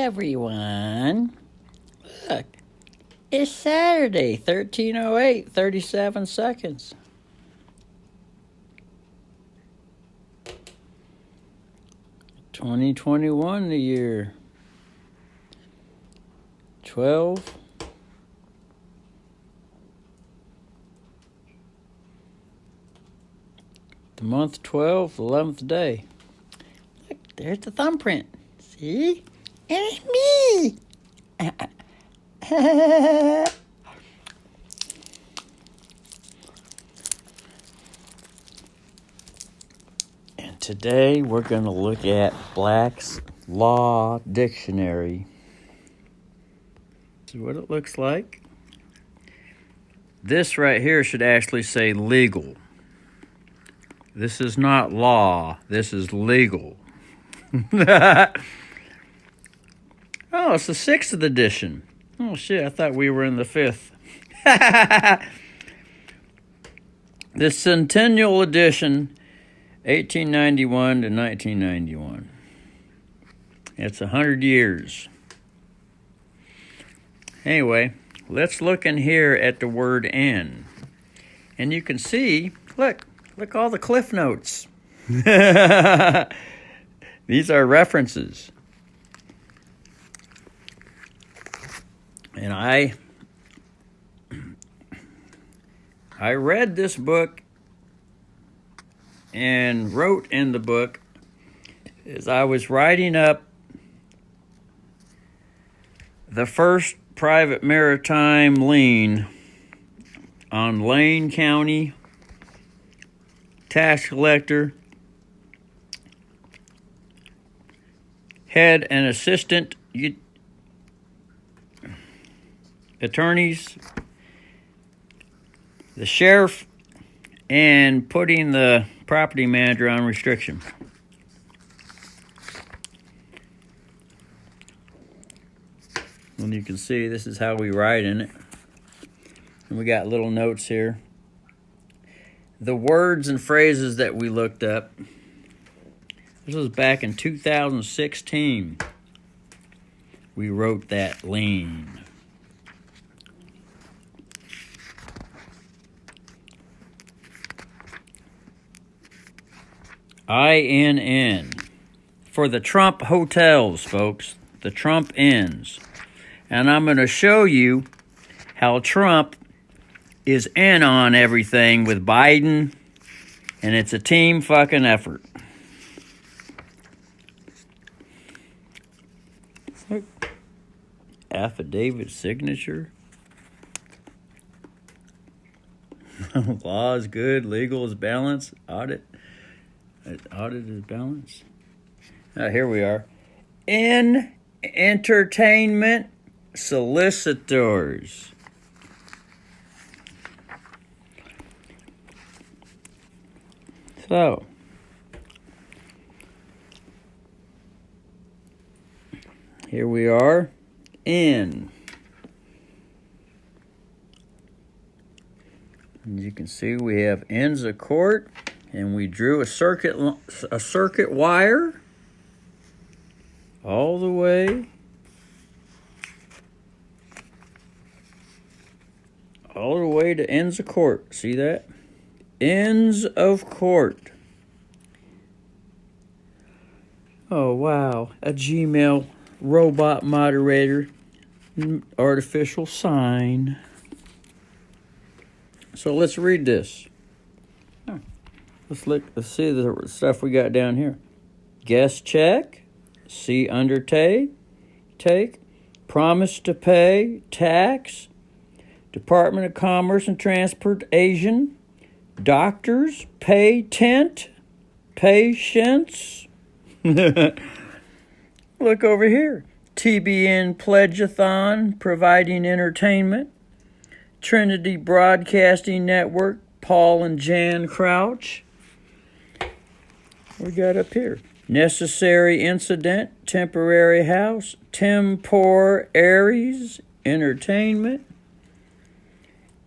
everyone. Look, it's Saturday, 13:08, 37 seconds. (2021) the year. 12. The month 12, 11th day. Look, there's the thumbprint. See? And it's me! And today we're going to look at Black's Law Dictionary. This is what it looks like. This right here should actually say legal. This is not law. This is legal. Oh, it's the 6th edition. Oh, shit, I thought we were in the 5th. The Centennial Edition, 1891 to 1991. It's 100 years. Anyway, let's look in here at the word "in." And you can see, look all the cliff notes. These are references. And I read this book and wrote in the book as I was writing up the first private maritime lien on Lane County tax collector, head and assistant attorneys, the sheriff, and putting the property manager on restriction. And you can see this is how we write in it. And we got little notes here. The words and phrases that we looked up. This was back in 2016. We wrote that lien. INN. For the Trump hotels, folks. The Trump Inns. And I'm going to show you how Trump is in on everything with Biden, and it's a team fucking effort. Look. Affidavit signature. Law is good, legal is balanced, audit is balanced. Here we are. In entertainment solicitors. So, here we are in. As you can see, we have ends of court, and we drew a circuit wire all the way to ends of court. See that? Ends of court. Oh, wow. A Gmail robot moderator. Artificial sign. So let's read this. Let's see the stuff we got down here. Guest check. See undertake. Promise to pay. Tax. Department of Commerce and Transportation. Doctors, patent, patients. Look over here. TBN Pledge-a-thon, providing entertainment. Trinity Broadcasting Network, Paul and Jan Crouch. We got up here. Necessary Incident, Temporary House. Tempor ARRIES, Entertainment.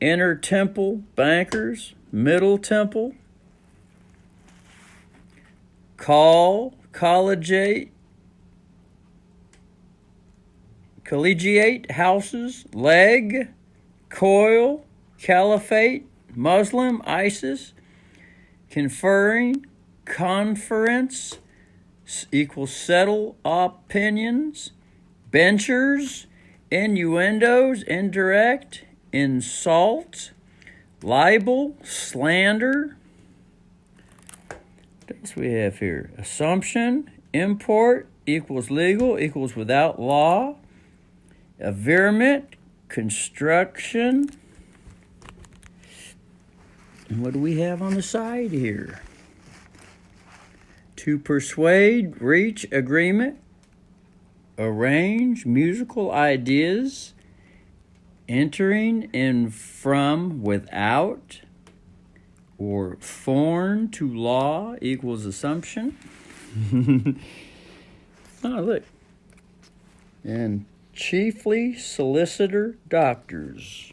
Inner Temple Bankers. Middle Temple, Collegiate collegiate houses, leg, coil, caliphate, Muslim, ISIS, conferring, conference equals settle opinions, benchers, innuendos, indirect, insult, libel, slander. What else we have here? Assumption, import equals legal, equals without law, averment, construction. And what do we have on the side here? To persuade, reach agreement, arrange musical ideas, entering in from without, or foreign to law equals assumption. Oh, look. And chiefly solicitor doctors.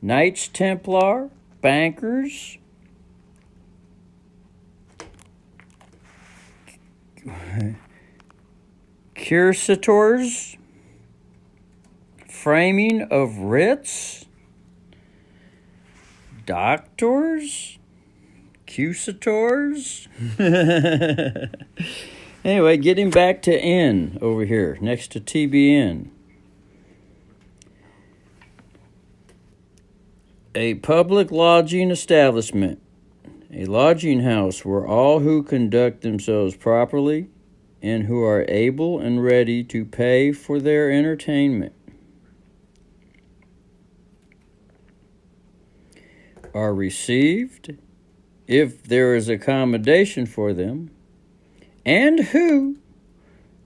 Knights Templar, bankers, cursitors, framing of writs, doctors, accusators. Anyway, getting back to N over here, next to TBN. A public lodging establishment, a lodging house where all who conduct themselves properly and who are able and ready to pay for their entertainment are received if there is accommodation for them, and who,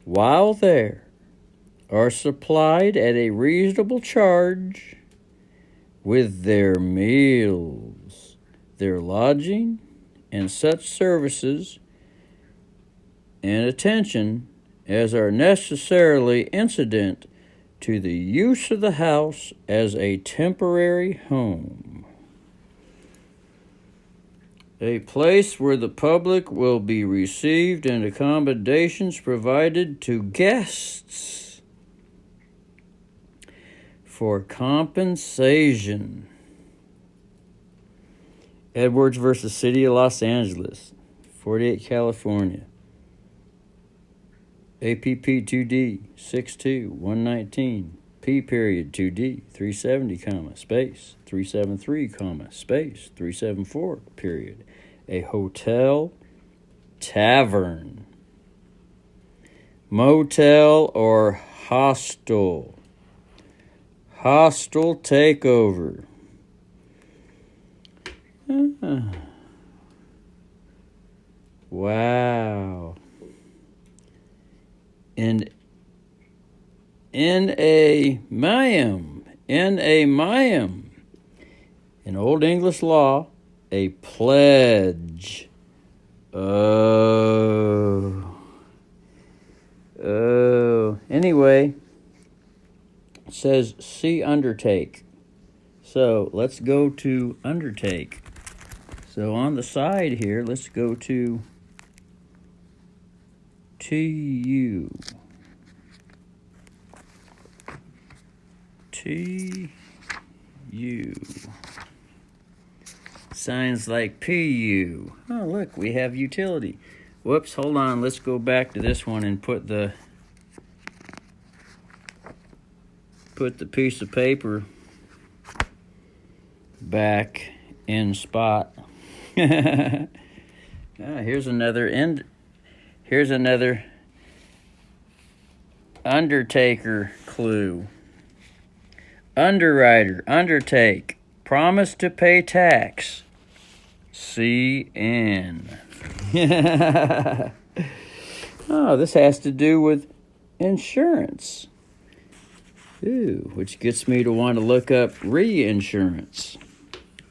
while there, are supplied at a reasonable charge with their meals, their lodging, and such services and attention as are necessarily incident to the use of the house as a temporary home. A place where the public will be received and accommodations provided to guests for compensation. Edwards versus City of Los Angeles, 48, California. APP 2D 62 119 P period 2D 370 comma space 373 comma space 374 period. A hotel, tavern, motel or hostel. Hostile takeover. Wow. And in a mayam, in Old English law, a pledge. Anyway, it says see undertake. So let's go to undertake. So on the side here, let's go to TU. Signs like PU. Oh, look, we have utility. Whoops, hold on. Let's go back to this one and put the piece of paper back in spot. Here's another undertaker clue. Underwriter, undertake, promise to pay tax. CN. Oh, this has to do with insurance. Ooh, which gets me to want to look up reinsurance.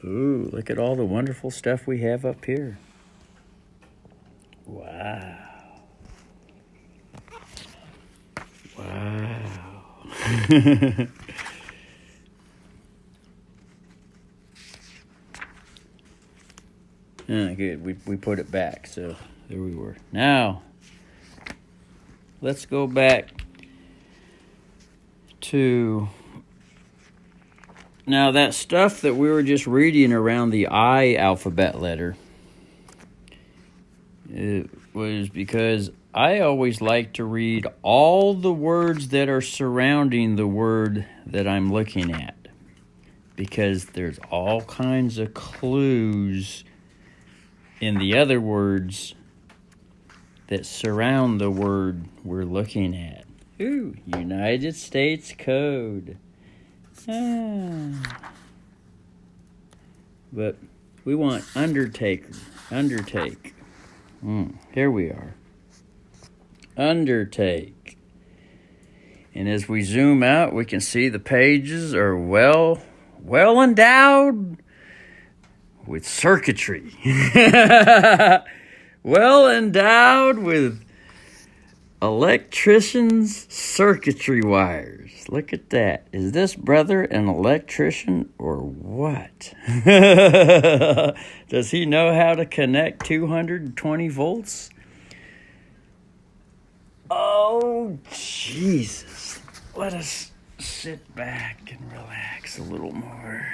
Ooh, look at all the wonderful stuff we have up here. Wow. Good. We put it back, so there we were. Now, let's go back to... Now, that stuff that we were just reading around the I alphabet letter, it was because I always like to read all the words that are surrounding the word that I'm looking at, because there's all kinds of clues in the other words that surround the word we're looking at. Ooh, United States Code. But we want undertaker. Undertake. Here we are. Undertake. And as we zoom out, we can see the pages are well endowed with circuitry. Well endowed with electrician's circuitry wires. Look at that. Is this brother an electrician or what? Does he know how to connect 220 volts? Oh, Jesus. Let us sit back and relax a little more.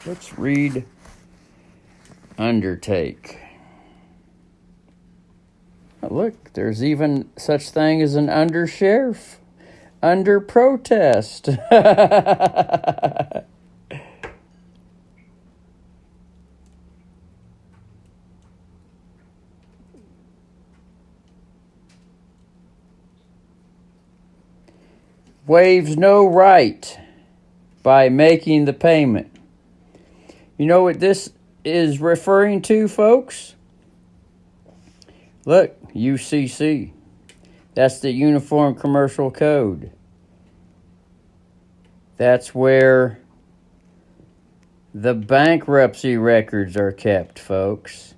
Let's read undertake. Look, there's even such thing as an undersheriff. Under protest. Waives no right by making the payment. You know what this is referring to, folks? Look, UCC. That's the Uniform Commercial Code. That's where the bankruptcy records are kept, folks.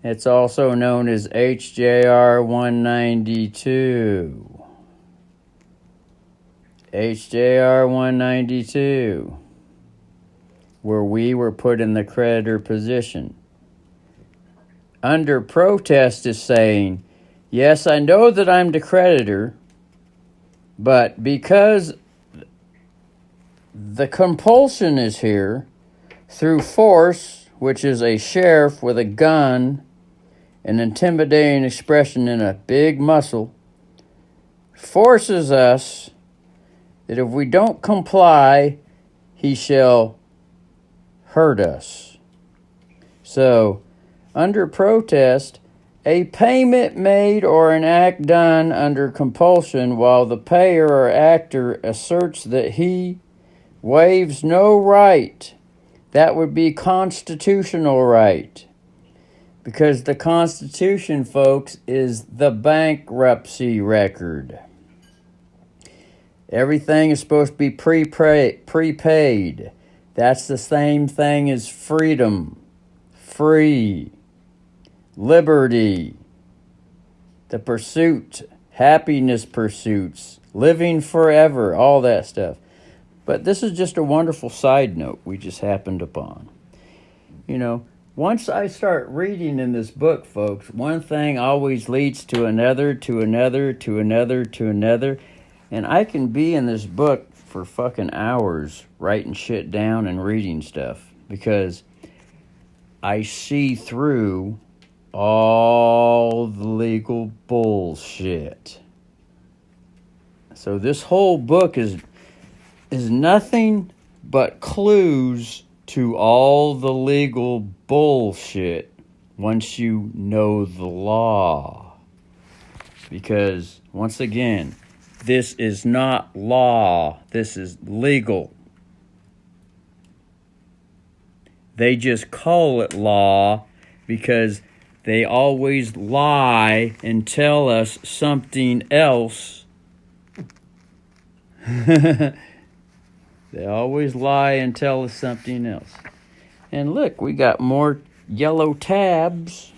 It's also known as HJR 192. HJR 192. Where we were put in the creditor position. Under protest is saying, yes, I know that I'm the creditor, but because the compulsion is here through force, which is a sheriff with a gun, an intimidating expression and a big muscle, forces us that if we don't comply, he shall hurt us. So, under protest, a payment made or an act done under compulsion while the payer or actor asserts that he waives no right. That would be constitutional right. Because the Constitution, folks, is the bankruptcy record. Everything is supposed to be prepaid. That's the same thing as freedom, free, liberty, the pursuit, happiness pursuits, living forever, all that stuff. But this is just a wonderful side note we just happened upon. You know, once I start reading in this book, folks, one thing always leads to another, to another, to another, to another. And I can be in this book for fucking hours writing shit down and reading stuff because I see through all the legal bullshit. So this whole book is nothing but clues to all the legal bullshit once you know the law. Because, once again, this is not law. This is legal. They just call it law because they always lie and tell us something else. They always lie and tell us something else. And look, we got more yellow tabs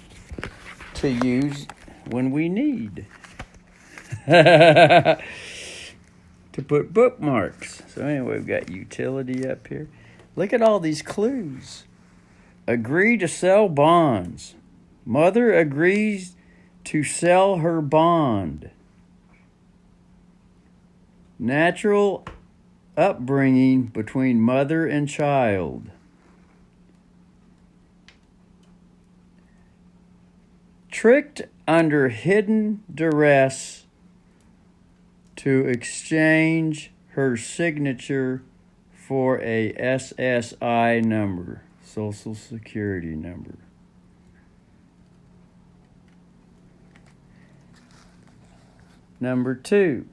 to use when we need. To put bookmarks. So anyway, we've got utility up here. Look at all these clues. Agree to sell bonds. Mother agrees to sell her bond. Natural upbringing between mother and child. Tricked under hidden duress to exchange her signature for a SSI number, Social Security number. Number 2.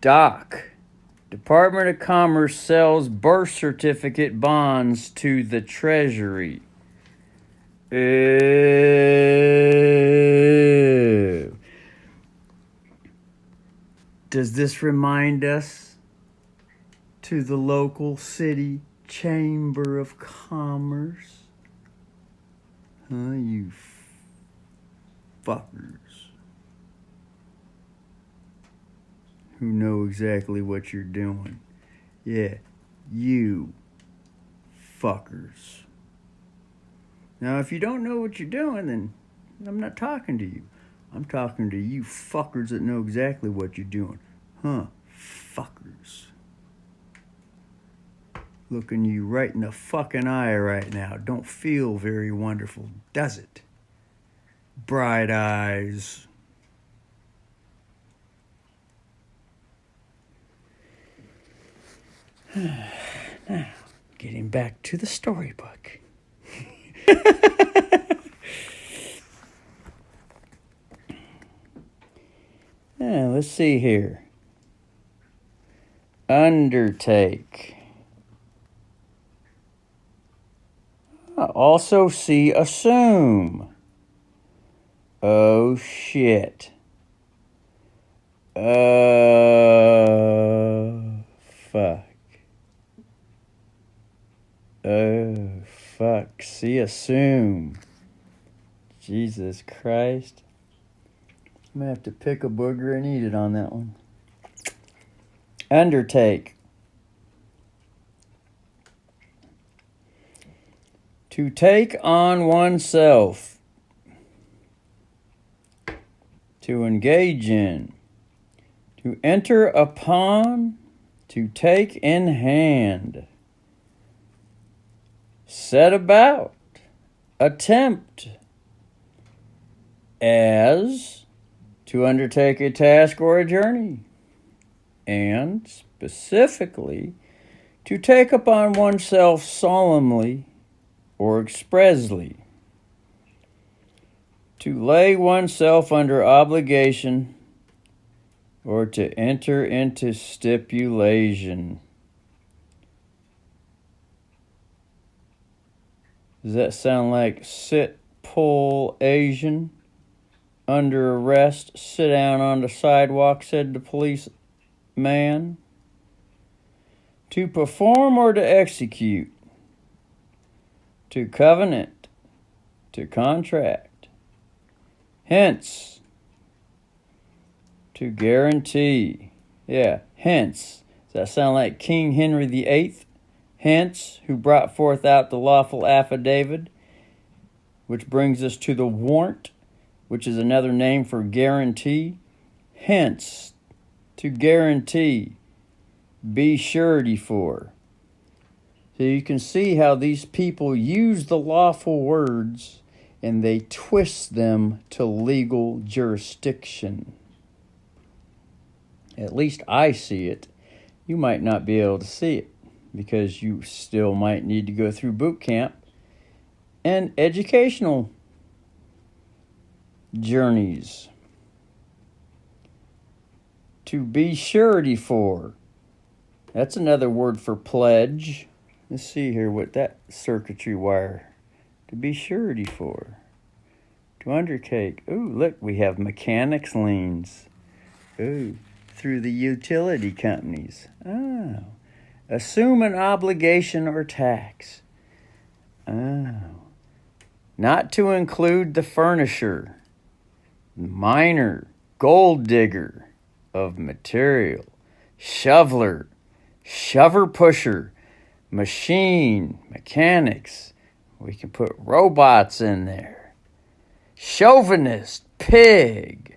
DOC. Department of Commerce sells birth certificate bonds to the Treasury. Ew. Does this remind us to the local city chamber of commerce? Huh, you fuckers who know exactly what you're doing. Yeah, you fuckers. Now, if you don't know what you're doing, then I'm not talking to you. I'm talking to you fuckers that know exactly what you're doing. Huh, fuckers. Looking you right in the fucking eye right now. Don't feel very wonderful, does it? Bright eyes. Now, getting back to the storybook. Let's see here. Undertake. Also see assume. Oh shit. Fuck. Oh fuck. See assume. Jesus Christ. I'm gonna have to pick a booger and eat it on that one. Undertake. To take on oneself. To engage in. To enter upon. To take in hand. Set about. Attempt. As. To undertake a task or a journey. And, specifically, to take upon oneself solemnly or expressly. To lay oneself under obligation or to enter into stipulation. Does that sound like sit, pull, Asian? Under arrest, sit down on the sidewalk, said the policeman. To perform or to execute. To covenant. To contract. Hence. To guarantee. Yeah, hence. Does that sound like King Henry VIII? Hence, who brought forth out the lawful affidavit, which brings us to the warrant, which is another name for guarantee. Hence, to guarantee, be surety for. So you can see how these people use the lawful words and they twist them to legal jurisdiction. At least I see it. You might not be able to see it because you still might need to go through boot camp and educational journeys. To be surety for. That's another word for pledge. Let's see here what that circuitry wire. To be surety for. To undertake. Ooh, look, we have mechanics liens. Ooh, through the utility companies. Oh. Assume an obligation or tax. Oh. Not to include the furnisher, miner, gold digger of material, shoveler, shover pusher, machine, mechanics. We can put robots in there. Chauvinist, pig,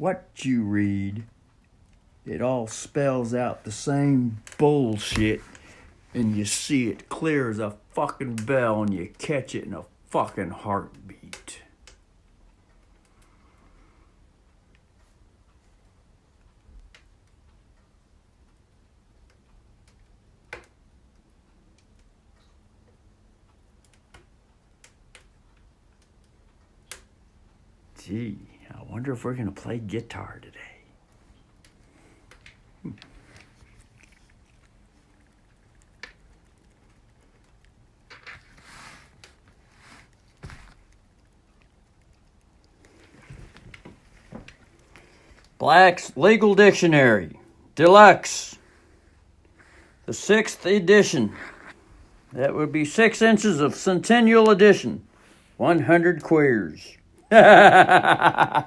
what you read, it all spells out the same bullshit, and you see it clear as a fucking bell, and you catch it in a fucking heartbeat. Gee, I wonder if we're going to play guitar today. Black's Legal Dictionary, Deluxe, the 6th edition. That would be 6 inches of Centennial Edition, 100 queers. And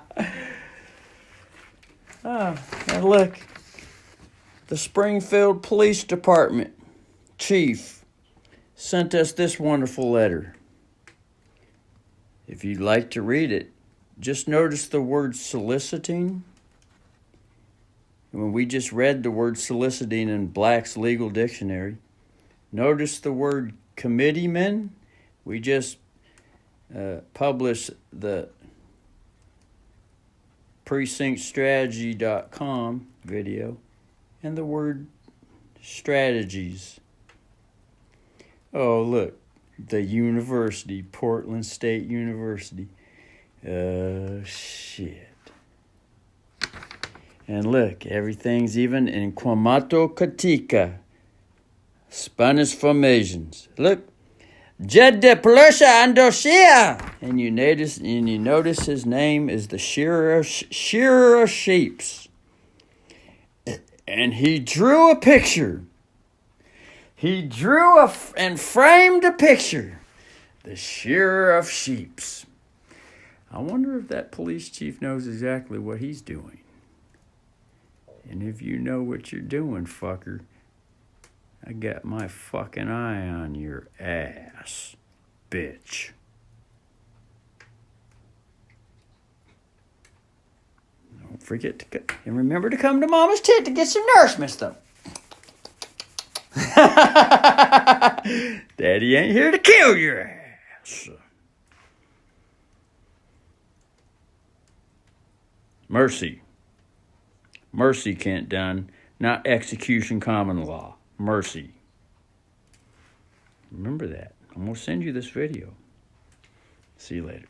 look, the Springfield Police Department chief sent us this wonderful letter. If you'd like to read it, just notice the word soliciting. When we just read the word soliciting in Black's Legal Dictionary, notice the word committeeman. We just published the precinctstrategy.com video, and the word strategies. Oh, look, the university, Portland State University. Shit. And look, everything's even in Quamato Katika, Spanish formations. Look, Jed de Plusha Andosia. And you notice his name is the shearer of sheeps. And he drew a picture. He drew and framed a picture. The shearer of sheeps. I wonder if that police chief knows exactly what he's doing. And if you know what you're doing, fucker, I got my fucking eye on your ass, bitch. Don't forget to and remember to come to Mama's tent to get some nourishments, though. Daddy ain't here to kill your ass. Mercy. Mercy, Kent Dunn, not execution common law. Mercy. Remember that. I'm going to send you this video. See you later.